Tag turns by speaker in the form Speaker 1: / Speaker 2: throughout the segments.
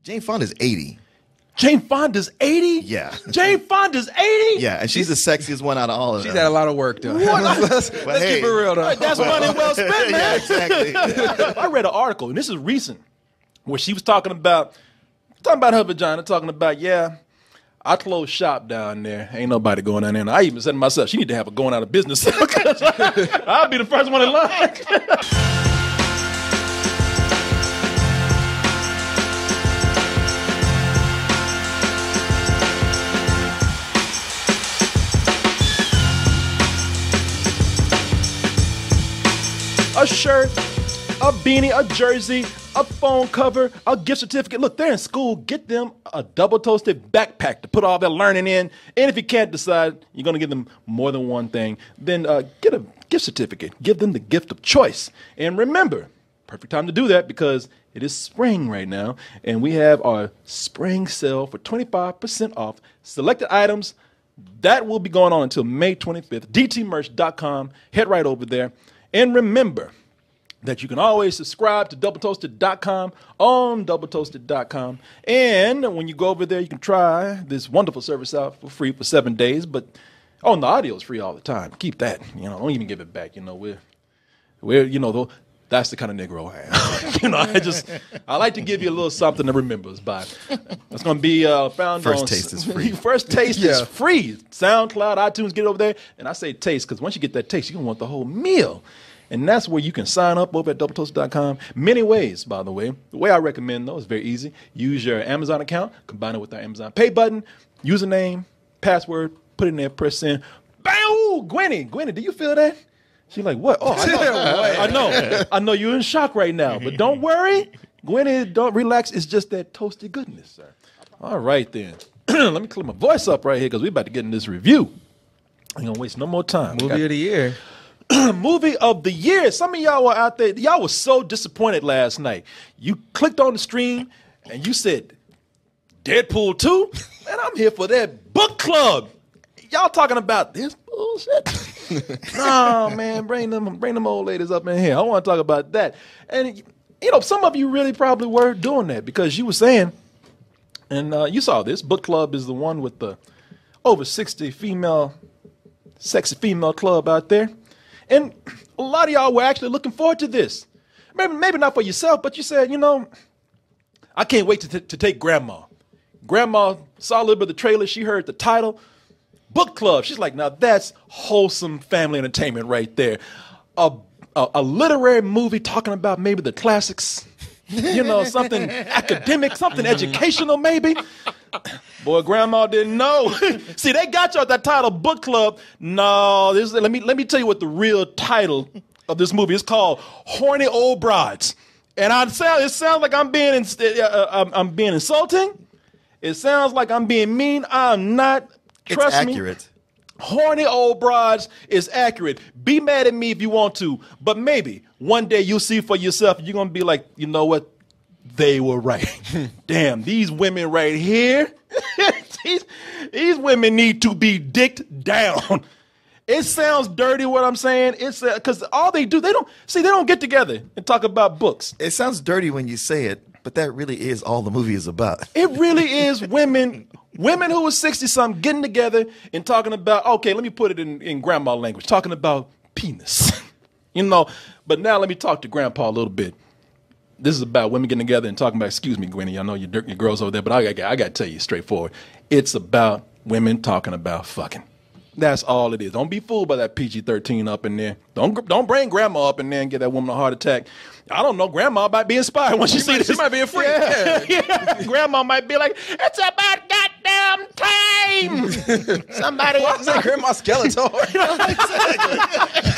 Speaker 1: Jane Fonda's 80.
Speaker 2: Jane Fonda's 80?
Speaker 1: Yeah.
Speaker 2: Jane Fonda's 80?
Speaker 1: Yeah, and she's the sexiest one out of all of them.
Speaker 3: She's had a lot of work, though. let's keep it real, though.
Speaker 2: That's money well spent, man.
Speaker 1: Yeah, exactly.
Speaker 2: I read an article, and this is recent, where she was talking about her vagina, talking about, I closed shop down there. Ain't nobody going down there. And I even said to myself, she need to have a going out of business. I'll be the first one in line. A shirt, a beanie, a jersey, a phone cover, a gift certificate. Look, they're in school. Get them a double-toasted backpack to put all their learning in. And if you can't decide, you're going to give them more than one thing, then get a gift certificate. Give them the gift of choice. And remember, perfect time to do that because it is spring right now. And we have our spring sale for 25% off selected items. That will be going on until May 25th. DTmerch.com. Head right over there. And remember that you can always subscribe to doubletoasted.com on doubletoasted.com. And when you go over there, you can try this wonderful service out for free for 7 days. But, and the audio is free all the time. Keep that. Don't even give it back. We're that's the kind of Negro I am. I like to give you a little something to remember us by. It's going to be found
Speaker 1: First
Speaker 2: on...
Speaker 1: taste is free.
Speaker 2: First taste is free. SoundCloud, iTunes, get it over there. And I say taste because once you get that taste, you're going to want the whole meal. And that's where you can sign up over at doubletoast.com. Many ways, by the way. The way I recommend, though, is very easy. Use your Amazon account, combine it with our Amazon Pay button, username, password, put it in there, press send. Bam! Gwenny, do you feel that? She's like, what? Oh, I know you're in shock right now. But don't worry. Gwenny, don't relax. It's just that toasty goodness, sir. All right, then. Let me clear my voice up right here because we're about to get in this review. I ain't going to waste no more time.
Speaker 3: Movie of the year.
Speaker 2: Movie of the year. Some of y'all were out there. Y'all were so disappointed last night. You clicked on the stream and you said, Deadpool 2? And I'm here for that book club. Y'all talking about this bullshit? No, man, bring them old ladies up in here. I want to talk about that. And, some of you really probably were doing that because you were saying, and you saw this, book club is the one with the over 60 sexy female club out there. And a lot of y'all were actually looking forward to this. Maybe not for yourself, but you said, I can't wait to take Grandma. Grandma saw a little bit of the trailer. She heard the title, Book Club. She's like, now that's wholesome family entertainment right there. A literary movie talking about maybe the classics, something academic, something educational maybe. Boy, Grandma didn't know. See, they got you at that title, Book Club. No, let me tell you what the real title of this movie is called: Horny Old Brides. And it sounds like I'm being insulting. It sounds like I'm being mean. I'm not. Trust me. It's accurate. Horny Old Brides is accurate. Be mad at me if you want to, but maybe one day you'll see for yourself. You're gonna be like, you know what? They were right. Damn, these women right here, these women need to be dicked down. It sounds dirty what I'm saying. It's because all they do, they don't get together and talk about books.
Speaker 1: It sounds dirty when you say it, but that really is all the movie is about.
Speaker 2: It really is women who are 60-something getting together and talking about, okay, let me put it in grandma language, talking about penis. But now let me talk to grandpa a little bit. This is about women getting together and talking about, excuse me, Gwenny, I know your girls over there, but I got to tell you straightforward. It's about women talking about fucking. That's all it is. Don't be fooled by that PG-13 up in there. Don't bring grandma up in there and get that woman a heart attack. I don't know. Grandma might be inspired when she sees this.
Speaker 3: She might be a freak.
Speaker 2: Yeah. Grandma might be like, it's about goddamn time. Somebody.
Speaker 3: Why is that Grandma Skeletor?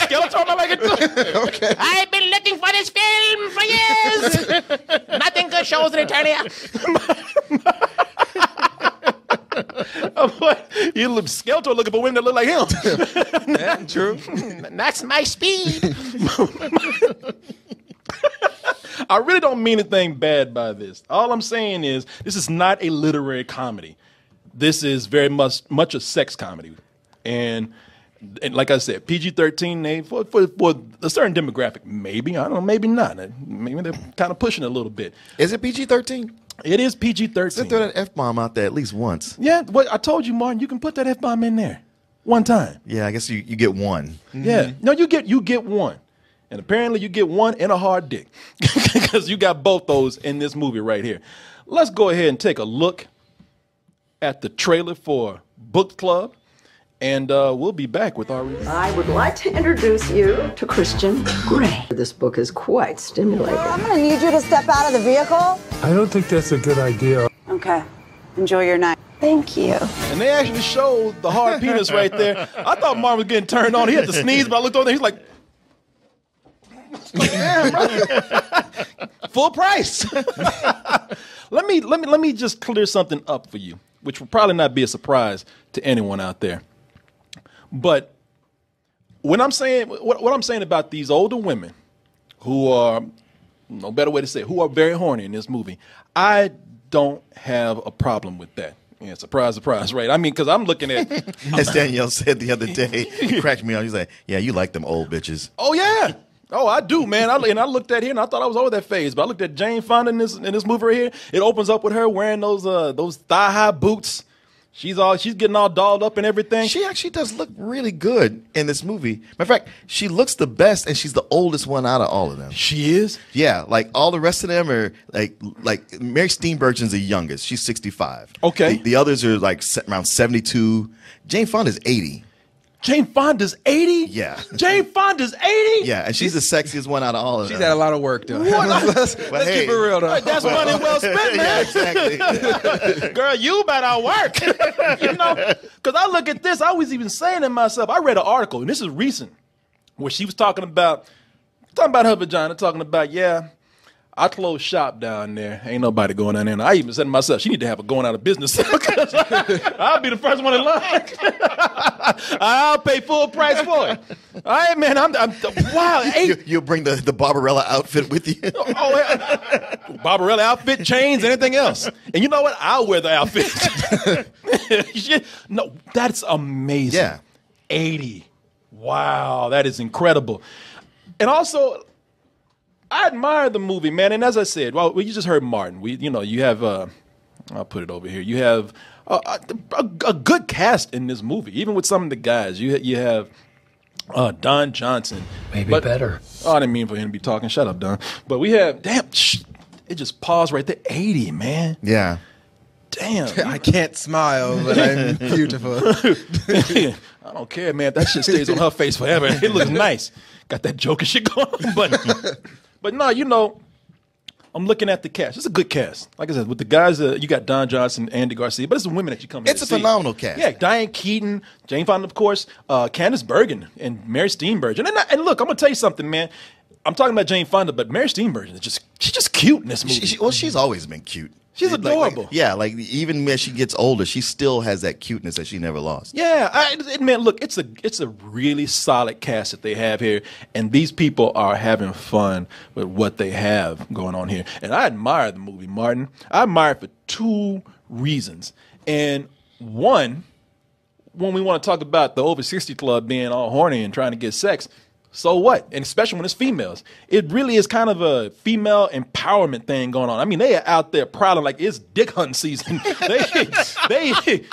Speaker 2: Skeletor, I like it too.
Speaker 3: Okay.
Speaker 4: I've been looking for this film for years. Nothing good shows in Eternia.
Speaker 2: You look Skeletor looking for women that look like him.
Speaker 3: Yeah, true.
Speaker 4: That's my speed.
Speaker 2: I really don't mean anything bad by this. All I'm saying is this is not a literary comedy. This is very much a sex comedy. And like I said, PG-13 for a certain demographic, maybe. I don't know, maybe not. Maybe they're kind of pushing it a little bit.
Speaker 1: Is it PG-13?
Speaker 2: It is
Speaker 1: They
Speaker 2: PG-13.
Speaker 1: throw that F-bomb out there at least once.
Speaker 2: Yeah, well, I told you, Martin, you can put that F-bomb in there one time.
Speaker 1: Yeah, I guess you get one.
Speaker 2: Yeah. No, you get one. And apparently you get one and a hard dick. Because you got both those in this movie right here. Let's go ahead and take a look at the trailer for Book Club. And we'll be back with our review.
Speaker 5: I would like to introduce you to Christian Grey. This book is quite stimulating.
Speaker 6: I'm gonna need you to step out of the vehicle.
Speaker 7: I don't think that's a good idea.
Speaker 6: Okay. Enjoy your night. Thank you.
Speaker 2: And they actually showed the hard penis right there. I thought Martin was getting turned on. He had to sneeze, but I looked over there. He's like, damn, bro. Full price. Let me just clear something up for you, which will probably not be a surprise to anyone out there. But when I'm saying what I'm saying about these older women who are, no better way to say it, who are very horny in this movie, I don't have a problem with that. Yeah, surprise, surprise, right? I mean, because I'm looking at,
Speaker 1: As Danielle said the other day, he cracked me up. He's like, yeah, you like them old bitches.
Speaker 2: oh yeah, oh I do, man. I looked at here and I thought I was over that phase, but I looked at Jane Fonda in this movie right here. It opens up with her wearing those thigh high boots. She's getting all dolled up and everything.
Speaker 1: She actually does look really good in this movie. Matter of fact, she looks the best, and she's the oldest one out of all of them.
Speaker 2: She is.
Speaker 1: Yeah, like all the rest of them are like Mary Steenburgen's the youngest. She's 65.
Speaker 2: Okay.
Speaker 1: The others are like around 72. Jane Fonda's 80.
Speaker 2: Jane Fonda's 80?
Speaker 1: Yeah.
Speaker 2: Jane Fonda's 80?
Speaker 1: Yeah, and she's the sexiest one out of all of
Speaker 3: She's
Speaker 1: them.
Speaker 3: had a lot of work, though. let's
Speaker 1: hey,
Speaker 3: keep it real, though.
Speaker 2: That's money well spent, man.
Speaker 1: exactly.
Speaker 2: Girl, you better work. You know, because I look at this, I was even saying to myself, I read an article, and this is recent, where she was talking about her vagina, talking about, yeah, I closed shop down there. Ain't nobody going down there. And I even said to myself, she need to have a going out of business. I'll be the first one in line. I'll pay full price for it. All right, man. Wow.
Speaker 1: You'll bring the Barbarella outfit with you.
Speaker 2: Barbarella outfit, chains, anything else. And you know what? I'll wear the outfit. No, that's amazing.
Speaker 1: Yeah.
Speaker 2: 80. Wow, that is incredible. And also, I admire the movie, man. And as I said, well, you just heard Martin. You have, I'll put it over here. You have a good cast in this movie, even with some of the guys. You have Don Johnson.
Speaker 7: Maybe better.
Speaker 2: Oh, I didn't mean for him to be talking. Shut up, Don. But we have, it just paused right there. 80, man.
Speaker 1: Yeah.
Speaker 2: Damn.
Speaker 3: I can't smile, but I'm beautiful.
Speaker 2: I don't care, man. That shit stays on her face forever. It looks nice. Got that Joker shit going on. But no, I'm looking at the cast. It's a good cast. Like I said, with the guys, you got Don Johnson, Andy Garcia, but it's the women that you come here
Speaker 1: It's
Speaker 2: to
Speaker 1: a
Speaker 2: see.
Speaker 1: phenomenal cast.
Speaker 2: Yeah, Diane Keaton, Jane Fonda, of course, Candice Bergen, and Mary Steenburgen. And look, I'm going to tell you something, man. I'm talking about Jane Fonda, but Mary Steenburgen, she's just cute in this movie.
Speaker 1: She's always been cute.
Speaker 2: She's adorable.
Speaker 1: Like even when she gets older, she still has that cuteness that she never lost.
Speaker 2: Yeah, man, look, it's a really solid cast that they have here, and these people are having fun with what they have going on here. And I admire the movie, Martin. I admire it for two reasons. And one, when we want to talk about the over 60 club being all horny and trying to get sex, so what? And especially when it's females. It really is kind of a female empowerment thing going on. I mean, they are out there prowling like it's dick hunting season. they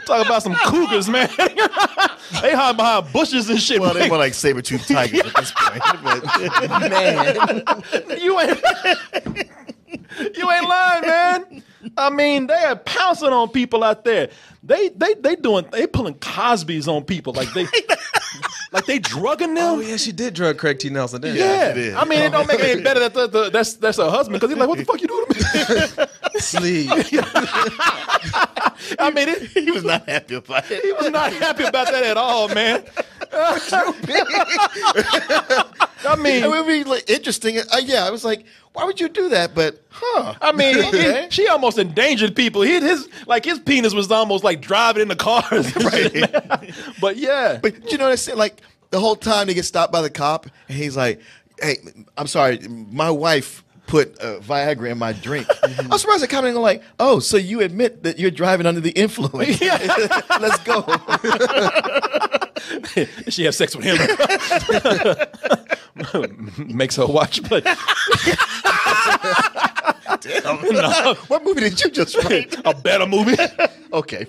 Speaker 2: talk about some cougars, man. They hide behind bushes and shit.
Speaker 1: Well, they more like saber-toothed tigers at this point. But,
Speaker 2: Man, you ain't lying, man. I mean, they are pouncing on people out there. They pulling Cosby's on people like they drugging them.
Speaker 3: Oh, yeah, she did drug Craig T. Nelson, didn't
Speaker 2: Yeah,
Speaker 1: she did.
Speaker 2: I mean, it don't make it any better that that's her husband, because he's like, what the fuck you doing to me?
Speaker 3: Sleep.
Speaker 2: I mean,
Speaker 1: he was not happy about it.
Speaker 2: he was not happy about that at all, man. I mean,
Speaker 1: It would be like, interesting. I was like, why would you do that? But,
Speaker 2: I mean,
Speaker 1: Okay.
Speaker 2: she almost endangered people. His penis was almost like driving in the cars.
Speaker 1: Right.
Speaker 2: But yeah.
Speaker 1: But you know what I'm saying? Like, the whole time they get stopped by the cop, and he's like, hey, I'm sorry, my wife put Viagra in my drink. I'm surprised the cop ain't like, oh, so you admit that you're driving under the influence. Let's go.
Speaker 2: She had sex with him. makes her watch. But
Speaker 1: Damn. No. What movie did you just write?
Speaker 2: A better movie.
Speaker 1: Okay.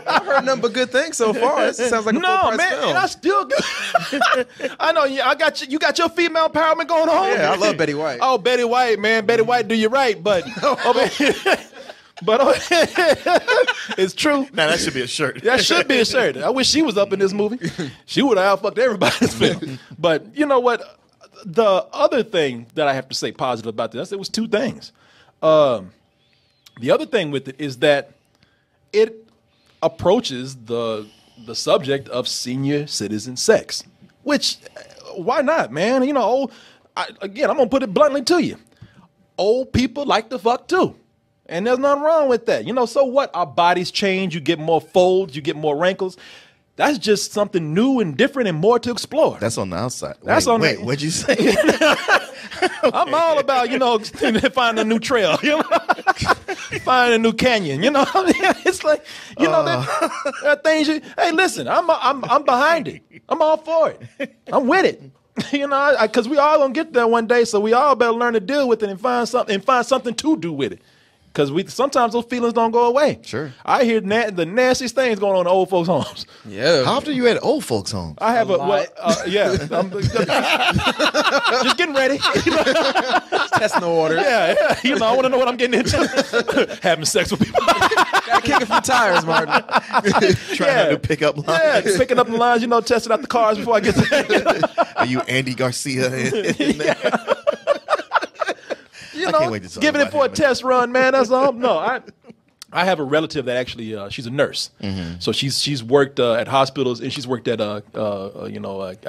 Speaker 3: I've heard nothing but good things so far. It sounds like a full price film.
Speaker 2: And I still good. I know. Yeah, I got you. You got your female empowerment going on.
Speaker 3: Yeah, I love Betty White.
Speaker 2: Oh, Betty White, man. Betty White, do you right, but it's true.
Speaker 1: Now that should be a shirt.
Speaker 2: That should be a shirt. I wish she was up in this movie. She would have outfucked everybody's film. But you know what? The other thing that I have to say positive about this, it was two things. The other thing with it is that it approaches the subject of senior citizen sex, which why not, man? You know, again, I'm gonna put it bluntly to you. Old people like to fuck too. And there's nothing wrong with that. You know, so what? Our bodies change. You get more folds. You get more wrinkles. That's just something new and different and more to explore.
Speaker 1: That's on the outside.
Speaker 2: Wait,
Speaker 1: what'd you say?
Speaker 2: I'm all about, you know, finding a new trail, you know, finding a new canyon, you know. It's like, you know, there are things. Hey, listen, I'm behind it. I'm all for it. I'm with it. You know, because we all gonna get there one day, so we all better learn to deal with it and find something to do with it. Because sometimes those feelings don't go away.
Speaker 1: Sure.
Speaker 2: I hear the nastiest things going on in old folks' homes.
Speaker 3: Yeah.
Speaker 1: How often are you at old folks' homes?
Speaker 2: I have yeah. I'm just getting ready. You know?
Speaker 3: Testing the water.
Speaker 2: Yeah. You know, I want to know what I'm getting into. Having sex with people.
Speaker 3: Gotta kick it from tires, Martin.
Speaker 1: Trying to pick up lines.
Speaker 2: Yeah, just picking up the lines, you know, testing out the cars before I get there. You know?
Speaker 1: Are you Andy Garcia in there?
Speaker 2: You know, giving it for a test run, man. That's all. No, I have a relative that actually she's a nurse, so she's worked at hospitals and she's worked at I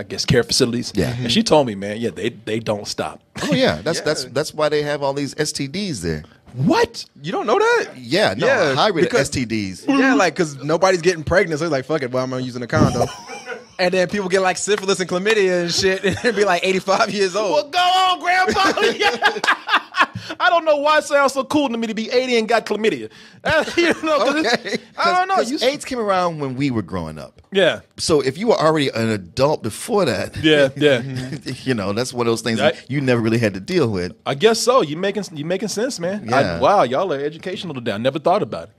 Speaker 2: guess care facilities.
Speaker 1: Yeah,
Speaker 2: and she told me, man, yeah, they don't stop.
Speaker 1: Oh yeah, that's why they have all these STDs there.
Speaker 2: What?
Speaker 3: You don't know that?
Speaker 1: Yeah, no,
Speaker 3: Yeah,
Speaker 1: hybrid
Speaker 3: because-
Speaker 1: STDs.
Speaker 3: Yeah, like, because nobody's getting pregnant, so it's like, fuck it, well, I'm using a condom. And then people get like syphilis and chlamydia and shit, and they be like 85 years old.
Speaker 2: Well, go on, Grandpa. I don't know why it sounds so cool to me to be 80 and got chlamydia. You know, I don't know.
Speaker 1: Because AIDS came around when we were growing up.
Speaker 2: Yeah.
Speaker 1: So if you were already an adult before that,
Speaker 2: Yeah.
Speaker 1: you know, that's one of those things that you never really had to deal with.
Speaker 2: I guess so. You making sense, man.
Speaker 1: Yeah.
Speaker 2: Wow, y'all are educational today. I never thought about it.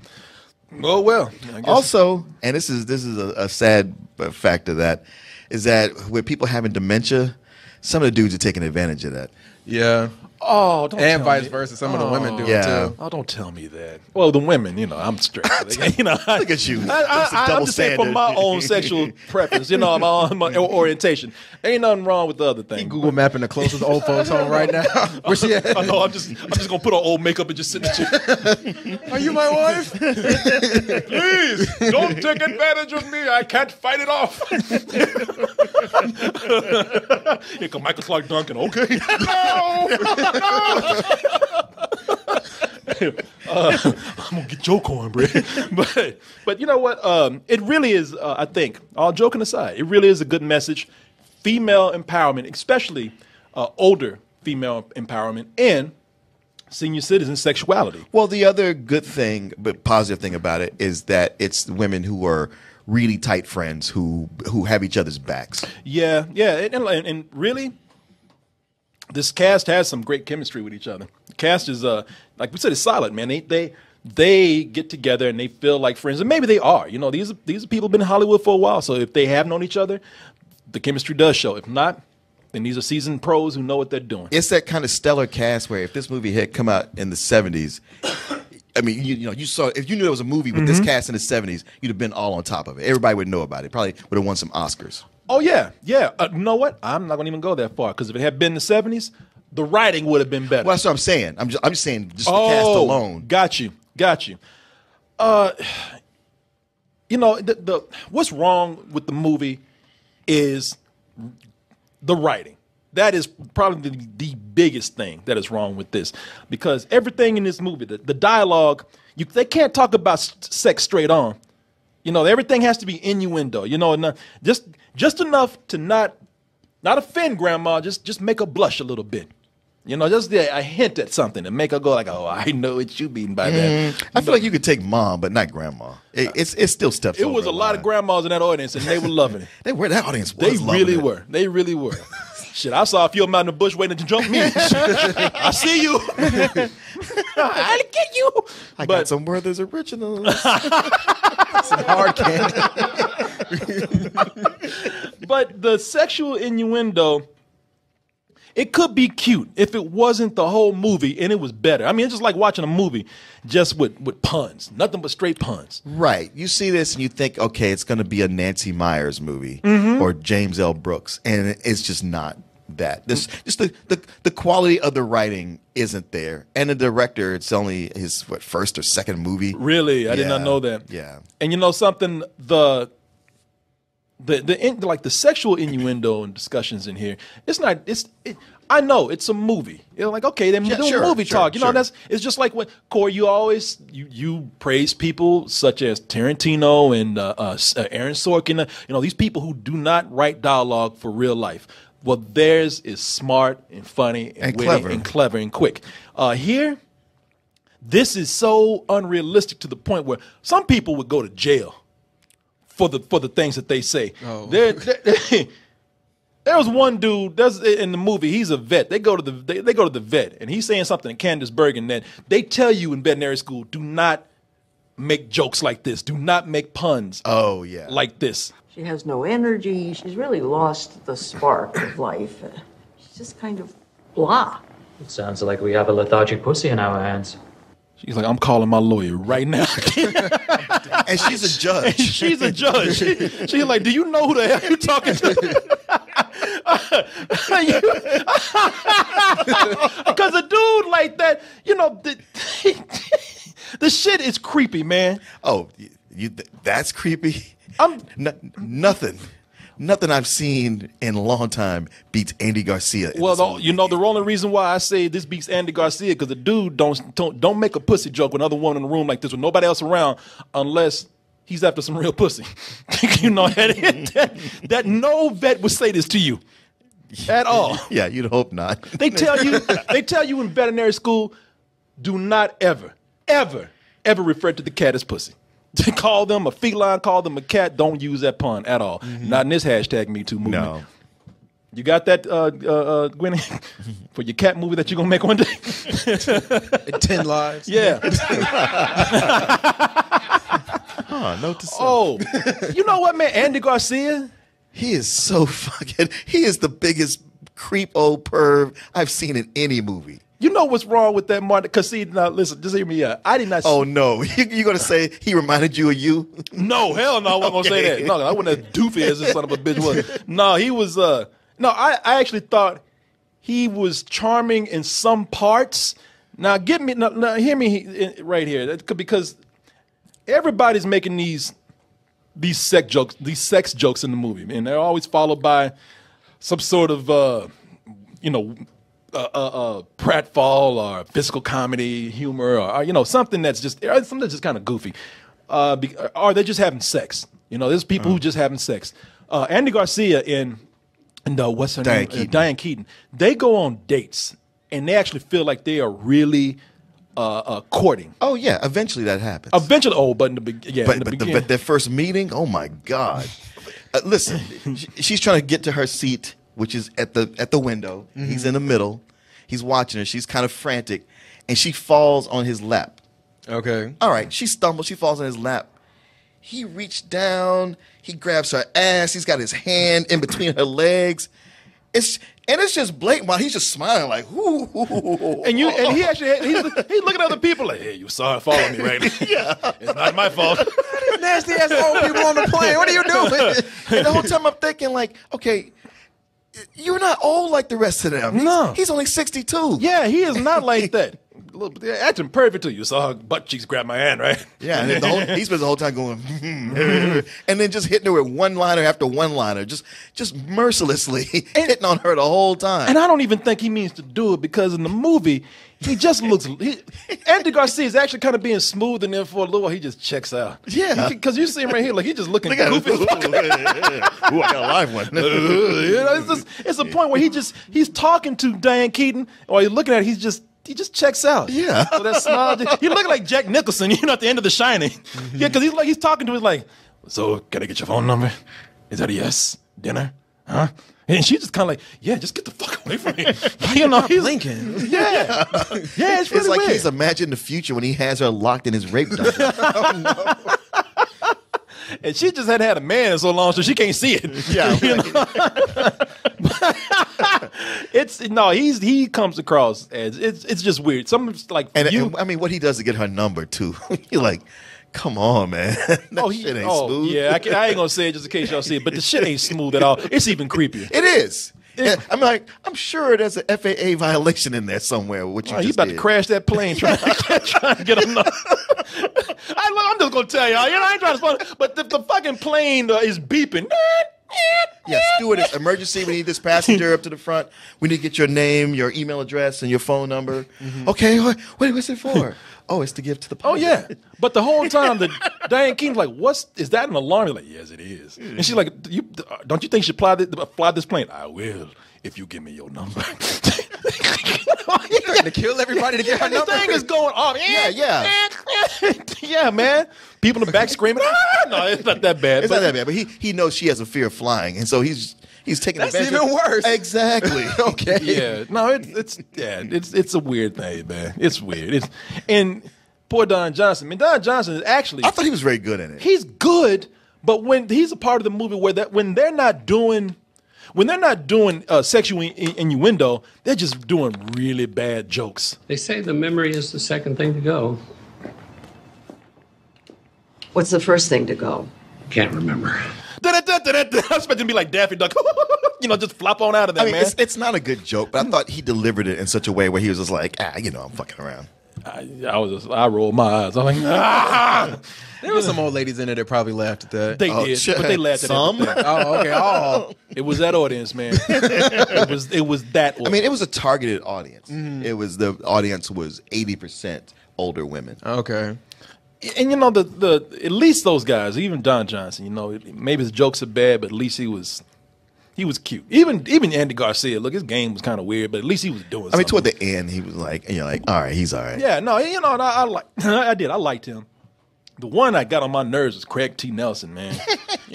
Speaker 2: Oh well. I guess.
Speaker 1: Also, and this is a sad fact of that, is that with people having dementia, some of the dudes are taking advantage of that.
Speaker 3: Yeah.
Speaker 2: Oh, don't
Speaker 3: And
Speaker 2: tell
Speaker 3: vice
Speaker 2: me.
Speaker 3: versa. Some of the women do
Speaker 1: Yeah.
Speaker 3: it too.
Speaker 2: Oh, don't tell me that. Well, the women, you know, I'm straight. You know,
Speaker 1: Look at you. That's a double
Speaker 2: I'm just saying from
Speaker 1: standard.
Speaker 2: my own sexual preference, you know, my orientation. Ain't nothing wrong with the other thing.
Speaker 3: Google mapping the closest old folks home right now. Where she at?
Speaker 2: I know. I'm just gonna put on old makeup and just sit there.
Speaker 3: Are you my wife?
Speaker 2: Please don't take advantage of me. I can't fight it off. Here come Michael Clark Duncan. Okay. No. I'm gonna get your cornbread, but you know what? It really is. I think, all joking aside, it really is a good message. Female empowerment, especially older female empowerment, and senior citizen sexuality.
Speaker 1: Well, the other good thing, but positive thing about it is that it's women who are really tight friends who have each other's backs.
Speaker 2: Yeah, and really, this cast has some great chemistry with each other. The cast is, like we said, it's solid, man. They get together and they feel like friends, and maybe they are. You know, these are people who've been in Hollywood for a while, so if they have known each other, the chemistry does show. If not, then these are seasoned pros who know what they're doing.
Speaker 1: It's that kind of stellar cast where if this movie had come out in the 70s, I mean, you saw, if you knew there was a movie with this cast in the 70s, you'd have been all on top of it. Everybody would know about it. Probably would have won some Oscars.
Speaker 2: Oh, yeah. You know what? I'm not going to even go that far, because if it had been the 70s, the writing would have been better.
Speaker 1: Well, that's what I'm saying. I'm just saying just the cast alone.
Speaker 2: Got you. You know, the what's wrong with the movie is the writing. That is probably the biggest thing that is wrong with this, because everything in this movie, the dialogue, they can't talk about sex straight on. You know, everything has to be innuendo. You know, and just enough to not offend grandma, just make her blush a little bit. You know, just a hint at something to make her go like, "Oh, I know what you mean by that."
Speaker 1: I feel like you could take mom, but not grandma. It's still steps.
Speaker 2: It was a lot of grandmas in that audience, and they were loving it.
Speaker 1: That audience was
Speaker 2: They
Speaker 1: loving
Speaker 2: really
Speaker 1: it.
Speaker 2: were. They really were. Shit, I saw a few of them out in the bush waiting to jump me. I see you. I'll get you.
Speaker 1: I got some Werther's Originals.
Speaker 3: Some hard candy.
Speaker 2: But the sexual innuendo, it could be cute if it wasn't the whole movie and it was better. I mean, it's just like watching a movie just with puns, nothing but straight puns.
Speaker 1: Right. You see this and you think, okay, it's going to be a Nancy Meyers movie or James L. Brooks, and it's just not that. This just the quality of the writing isn't there, and the director, it's only his first or second movie.
Speaker 2: Really, I did not know that.
Speaker 1: Yeah.
Speaker 2: And you know something, the sexual innuendo and discussions in here, I know it's a movie. You're like, okay, they're doing movie talk. You know, it's just like when Corey, you always you praise people such as Tarantino and Aaron Sorkin. You know, these people who do not write dialogue for real life. Well, theirs is smart and funny and witty and clever and quick. Here, this is so unrealistic to the point where some people would go to jail for the things that they say. Oh. There was one dude in the movie. He's a vet. They go to the vet, and he's saying something to Candice Bergen that they tell you in veterinary school: do not make jokes like this. Do not make puns.
Speaker 1: Oh yeah,
Speaker 2: like this.
Speaker 5: She has no energy. She's really lost the spark of life. She's just kind of blah.
Speaker 8: It sounds like we have a lethargic pussy in our hands.
Speaker 2: She's like, I'm calling my lawyer right now.
Speaker 1: And she's a judge.
Speaker 2: She's a judge. She's like, do you know who the hell you're talking to? Because a dude like that, you know, the shit is creepy, man.
Speaker 1: Oh, that's creepy? Nothing I've seen in a long time beats Andy Garcia.
Speaker 2: Well, you know, the only reason why I say this beats Andy Garcia because the dude don't make a pussy joke with another woman in the room like this with nobody else around unless he's after some real pussy. You know, that no vet would say this to you at all.
Speaker 1: Yeah, you'd hope not.
Speaker 2: They tell you in veterinary school, do not ever refer to the cat as pussy. Call them a feline, call them a cat. Don't use that pun at all. Not in this hashtag #MeToo movement. No. You got that, Gwenny, for your cat movie that you're going to make one day?
Speaker 3: 10 lives.
Speaker 2: Yeah.
Speaker 1: Note to self.
Speaker 2: Oh, you know what, man? Andy Garcia?
Speaker 1: He is so he is the biggest creep old perv I've seen in any movie.
Speaker 2: You know what's wrong with that, Martin? Because see, now listen, just hear me out. I did not.
Speaker 1: Oh no, you're gonna say he reminded you of you?
Speaker 2: No, hell no, I wasn't gonna say that. No, I wasn't as doofy as this son of a bitch was. No, he was. No, I actually thought he was charming in some parts. Now, hear me right here, because everybody's making these sex jokes in the movie, and they're always followed by some sort of pratfall or physical comedy, humor, or something that's just kind of goofy, or they're just having sex. You know, there's people who just having sex. Andy Garcia and what's her name? Diane Keaton. They go on dates and they actually feel like they are really courting.
Speaker 1: Oh yeah, eventually that happens.
Speaker 2: Eventually, but in the beginning,
Speaker 1: but their first meeting, oh my God! Listen, she's trying to get to her seat, which is at the window. He's in the middle. He's watching her. She's kind of frantic, and she falls on his lap.
Speaker 3: Okay.
Speaker 1: All right. She stumbles. She falls on his lap. He reached down. He grabs her ass. He's got his hand in between her legs. It's just blatant while he's just smiling like, ooh.
Speaker 2: And he's looking at other people like, hey, you saw her follow me, right?
Speaker 1: Yeah.
Speaker 2: It's not my fault.
Speaker 3: These nasty ass old people on the plane. What are you doing?
Speaker 1: And the whole time I'm thinking like, okay, you're not old like the rest of them.
Speaker 2: No.
Speaker 1: He's only 62.
Speaker 2: Yeah, he is not like that. Acting perfect to you. Saw her butt cheeks grab my hand, right?
Speaker 1: Yeah, and he spends the whole time going, and then just hitting her with one-liner after one-liner, just mercilessly hitting on her the whole time.
Speaker 2: And I don't even think he means to do it because in the movie, he just looks. Andy Garcia is actually kind of being smooth, and then for a little while, he just checks out.
Speaker 1: Yeah,
Speaker 2: because you see him right here, like he's just looking goofy.
Speaker 1: Ooh, I got a live one.
Speaker 2: It's a point where he's talking to Diane Keaton, or he's looking at her, he just checks out.
Speaker 1: Yeah.
Speaker 2: So that's you look like Jack Nicholson, at the end of The Shining. Yeah, because he's talking to him like, so can I get your phone number? Is that a yes? Dinner? Huh? And she's just kind of like, yeah, just get the fuck away from me. You know, he's
Speaker 3: Lincoln.
Speaker 2: Yeah. Yeah, it's really
Speaker 1: It's like
Speaker 2: weird.
Speaker 1: he's imagined the future when he has her locked in his rape dungeon.
Speaker 2: And she just hadn't had a man in so long, so she can't see it.
Speaker 1: Yeah.
Speaker 2: You know? He comes across as it's just weird. Some like
Speaker 1: And I mean, what he does to get her number too. You're like, come on, man. That shit ain't smooth.
Speaker 2: Yeah, I ain't gonna say it just in case y'all see it, but the shit ain't smooth at all. It's even creepier.
Speaker 1: It is. I'm sure there's an FAA violation in there somewhere. What you
Speaker 2: He's
Speaker 1: just
Speaker 2: about
Speaker 1: did.
Speaker 2: to crash that plane trying to get him. I'm just gonna tell y'all. I ain't trying to spoil it, but the fucking plane is beeping.
Speaker 1: Yeah, stewardess, emergency. We need this passenger up to the front. We need to get your name, your email address, and your phone number. Okay, what's it for? Oh, it's to give to the
Speaker 2: Oh
Speaker 1: pilot.
Speaker 2: yeah, but the whole time the Diane Keaton's like, "Is that an alarm?" He's like, "Yes, it is." And she's like, "Don't you think you should fly this plane?" "I will if you give me your number."
Speaker 3: You got to kill everybody to get her
Speaker 2: And the
Speaker 3: number.
Speaker 2: thing is going off.
Speaker 1: Yeah.
Speaker 2: Yeah, man. People in the back screaming. No, it's not that bad.
Speaker 1: It's not that bad, but he knows she has a fear of flying, and so he's taking
Speaker 3: That's
Speaker 1: advantage.
Speaker 3: even worse.
Speaker 1: Exactly.
Speaker 3: Okay.
Speaker 2: Yeah, no, it's a weird thing, man. It's weird. And poor Don Johnson. I mean, Don Johnson is actually.
Speaker 1: I thought he was very good in it.
Speaker 2: He's good, but when he's a part of the movie when they're not doing sexual innuendo, they're just doing really bad jokes.
Speaker 9: They say the memory is the second thing to go.
Speaker 5: What's the first thing to go?
Speaker 9: Can't remember.
Speaker 2: I expect him to be like Daffy Duck, just flop on out of there,
Speaker 1: I mean,
Speaker 2: man.
Speaker 1: it's not a good joke, but I thought he delivered it in such a way where he was just like, I'm fucking around.
Speaker 2: I rolled my eyes. I'm like, ah!
Speaker 3: There were some old ladies in it that probably laughed at that.
Speaker 2: They did, but they laughed at
Speaker 1: Some?
Speaker 2: everything.
Speaker 3: Oh, okay. Oh.
Speaker 2: It was that audience, man. It was that audience.
Speaker 1: I mean, it was a targeted audience. It was the audience was 80% older women.
Speaker 3: Okay.
Speaker 2: And the at least those guys, even Don Johnson, maybe his jokes are bad, but at least he was cute. Even Andy Garcia, look, his game was kind of weird, but at least he was doing something.
Speaker 1: I mean, toward the end, he was like, and you're like, all right, he's all right.
Speaker 2: Yeah, no, I liked him. The one I got on my nerves was Craig T. Nelson, man.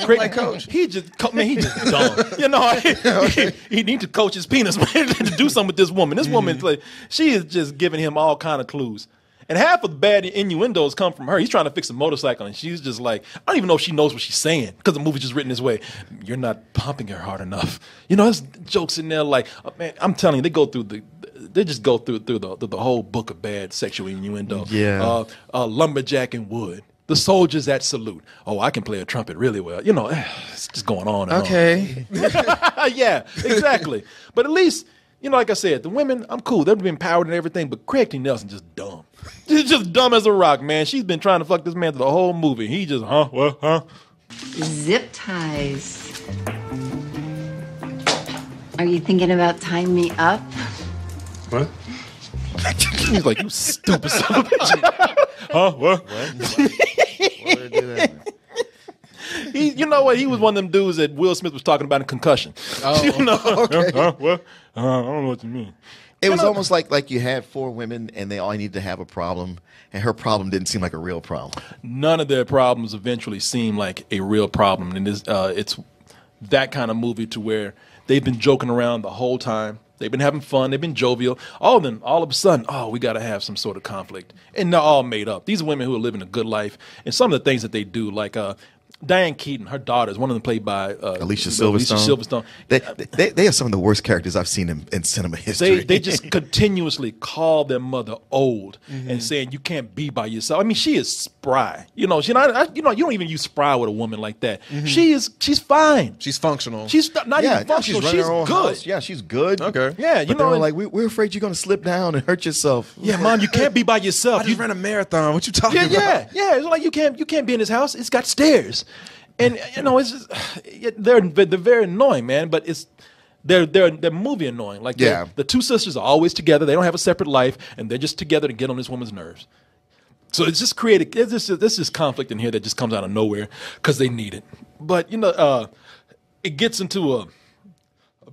Speaker 2: Craig,
Speaker 3: like Coach?
Speaker 2: He just dumb. He needs to coach his penis, man, to do something with this woman. This woman, like, she is just giving him all kind of clues. And half of the bad innuendos come from her. He's trying to fix a motorcycle, and she's just like, I don't even know if she knows what she's saying because the movie's just written this way. You're not pumping her hard enough. There's jokes in there like, man, I'm telling you, they just go through the whole book of bad sexual innuendo.
Speaker 1: Yeah.
Speaker 2: Lumberjack and Wood. The soldiers at salute. Oh, I can play a trumpet really well. It's just going on and
Speaker 3: Okay.
Speaker 2: on. Yeah, exactly. But at least, like I said, the women, I'm cool. They've been empowered and everything, but Craig T. Nelson just dumb. He's just dumb as a rock, man. She's been trying to fuck this man through the whole movie. He just,
Speaker 10: Zip ties. Are you thinking about tying me up?
Speaker 9: What?
Speaker 2: He's like, you stupid son of a bitch. What? You know what? He was one of them dudes that Will Smith was talking about in Concussion.
Speaker 3: Oh, okay.
Speaker 2: What? I don't know what you mean.
Speaker 1: It was almost like you had four women and they all needed to have a problem, and her problem didn't seem like a real problem.
Speaker 2: None of their problems eventually seem like a real problem. And it's that kind of movie to where they've been joking around the whole time. They've been having fun. They've been jovial. All of a sudden, we got to have some sort of conflict. And they're all made up. These are women who are living a good life. And some of the things that they do, like Diane Keaton, her daughters, one of them played by
Speaker 1: Alicia Silvertone. They are some of the worst characters I've seen in cinema history.
Speaker 2: They just continuously call their mother old and saying you can't be by yourself. I mean, she is spry. You don't even use spry with a woman like that. She's fine.
Speaker 3: She's functional.
Speaker 2: She's not even functional.
Speaker 1: She's running
Speaker 2: She's
Speaker 1: her own
Speaker 2: good.
Speaker 1: house. Yeah, she's good.
Speaker 3: Okay.
Speaker 2: Yeah,
Speaker 1: but they were like, we're afraid you're going to slip down and hurt yourself.
Speaker 2: Yeah, Mom, you can't be by yourself.
Speaker 3: I just ran a marathon. What you talking about?
Speaker 2: Yeah. It's like you can't be in this house. It's got stairs. And it's just they're very annoying, man. But they're movie annoying. Like the two sisters are always together. They don't have a separate life, and they're just together to get on this woman's nerves. So it's just created. There's this conflict in here that just comes out of nowhere because they need it. But it gets into a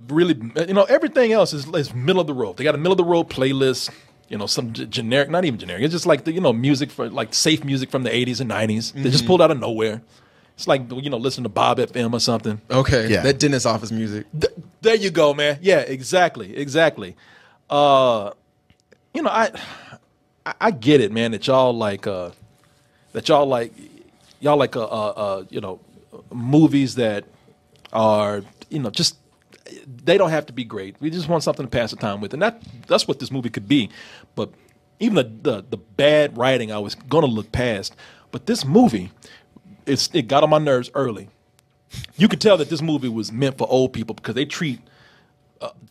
Speaker 2: really everything else is middle of the road. They got a middle of the road playlist. Some generic, not even generic. It's just like music for like safe music from the 80s and 90s. They just pulled out of nowhere. It's like, you know, listening to Bob FM or something.
Speaker 3: Okay,
Speaker 1: Yeah.
Speaker 3: that dentist office music.
Speaker 2: There you go, man. Yeah, exactly. You know, I get it, man. That y'all like you know, movies that are, you know, just they don't have to be great. We just want something to pass the time with, and that's what this movie could be. But even the bad writing, I was gonna look past. But this movie, it got on my nerves early. You could tell that this movie was meant for old people because they treat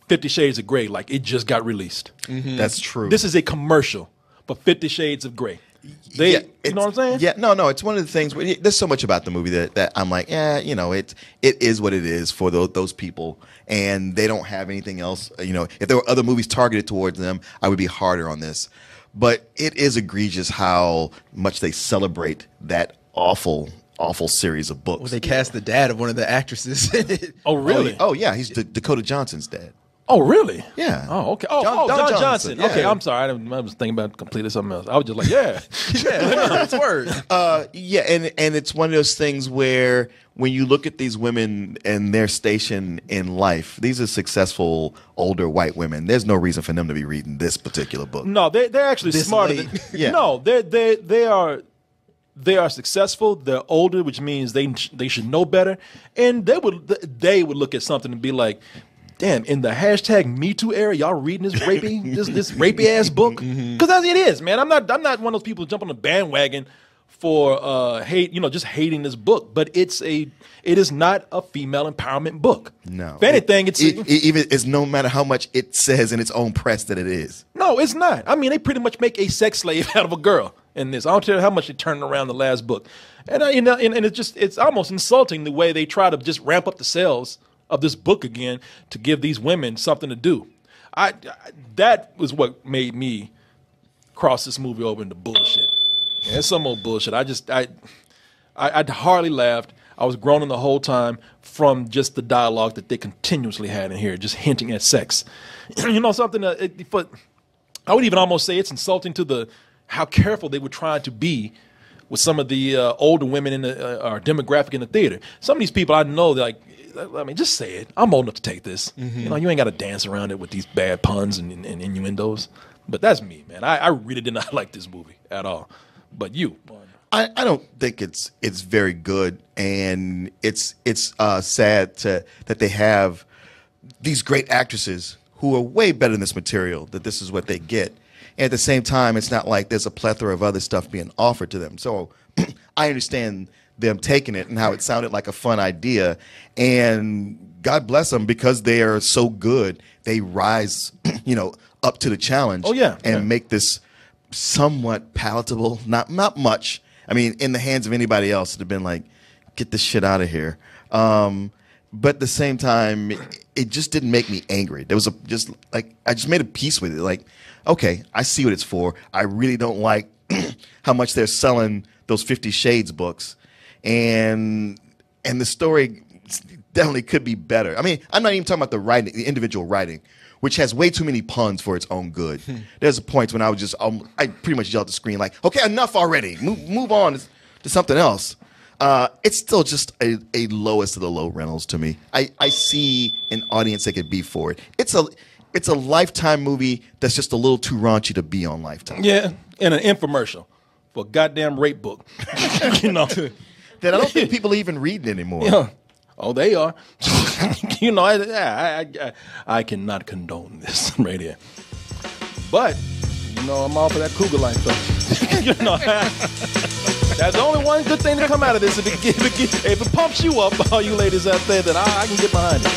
Speaker 2: 50 Shades of Grey like it just got released.
Speaker 3: Mm-hmm.
Speaker 1: That's true.
Speaker 2: This is a commercial for 50 Shades of Grey. You know what I'm saying?
Speaker 1: Yeah, no. It's one of the things. There's so much about the movie that I'm like, you know, it is what it is for those people, and they don't have anything else. You know, if there were other movies targeted towards them, I would be harder on this. But it is egregious how much they celebrate that awful series of books.
Speaker 3: Well, they cast the dad of one of the actresses.
Speaker 2: Oh, really?
Speaker 1: Oh, yeah, he's Dakota Johnson's dad.
Speaker 2: Oh, really?
Speaker 1: Yeah.
Speaker 2: Oh, okay. Oh,
Speaker 1: John
Speaker 2: Johnson.
Speaker 1: Johnson,
Speaker 2: Okay,
Speaker 1: yeah.
Speaker 2: I'm sorry. I was thinking about completely something else. I was just like, yeah.
Speaker 3: It's word.
Speaker 1: Yeah, and it's one of those things where when you look at these women and their station in life, these are successful older white women. There's no reason for them to be reading this particular book.
Speaker 2: No, they're actually
Speaker 1: This
Speaker 2: smarter.
Speaker 1: late.
Speaker 2: Than,
Speaker 1: Yeah.
Speaker 2: No, they are successful. They're older, which means they should know better, and they would look at something and be like, damn, in the hashtag Me Too era, y'all reading this rapey this rapey ass book? Because that's it is, man. I'm not one of those people who jump on the bandwagon for just hating this book. But it is not a female empowerment book.
Speaker 1: No.
Speaker 2: If anything,
Speaker 1: it's no matter how much it says in its own press that it is.
Speaker 2: No, it's not. I mean, they pretty much make a sex slave out of a girl in this. I don't care how much they turn around the last book, and it's almost insulting the way they try to just ramp up the sales of this book again to give these women something to do. That was what made me cross this movie over into bullshit. Yeah, it's some old bullshit. I hardly laughed. I was groaning the whole time from just the dialogue that they continuously had in here, just hinting at sex. You know, something I would even almost say it's insulting to how careful they were trying to be with some of the older women in our demographic in the theater. Some of these people I know, like, I mean, just say it. I'm old enough to take this. Mm-hmm. You know, you ain't got to dance around it with these bad puns and innuendos. But that's me, man. I really did not like this movie at all. But you,
Speaker 1: I don't think it's very good, and it's sad that they have these great actresses who are way better than this material, that this is what they get. And at the same time, it's not like there's a plethora of other stuff being offered to them. So I understand them taking it and how it sounded like a fun idea. And God bless them, because they are so good, they rise, up to the challenge.
Speaker 2: Oh, yeah.
Speaker 1: And make this somewhat palatable. Not much. I mean, in the hands of anybody else, it'd have been like, get this shit out of here. But at the same time, it just didn't make me angry. There was I just made a peace with it. Like, okay, I see what it's for. I really don't like how much they're selling those 50 Shades books. And the story definitely could be better. I mean, I'm not even talking about the writing, the individual writing, which has way too many puns for its own good. There's a point when I was I pretty much yelled at the screen like, okay, enough already. Move on to something else. It's still just a lowest of the low Reynolds to me. I see an audience that could be for it. It's a Lifetime movie that's just a little too raunchy to be on Lifetime.
Speaker 2: Yeah, and an infomercial for a goddamn rape book.
Speaker 1: That I don't think people are even reading anymore.
Speaker 2: Yeah. Oh, they are. I cannot condone this right here. But, I'm all for that cougar life, though. That's the only one good thing to come out of this. If it pumps you up, all you ladies out there, then I can get behind it.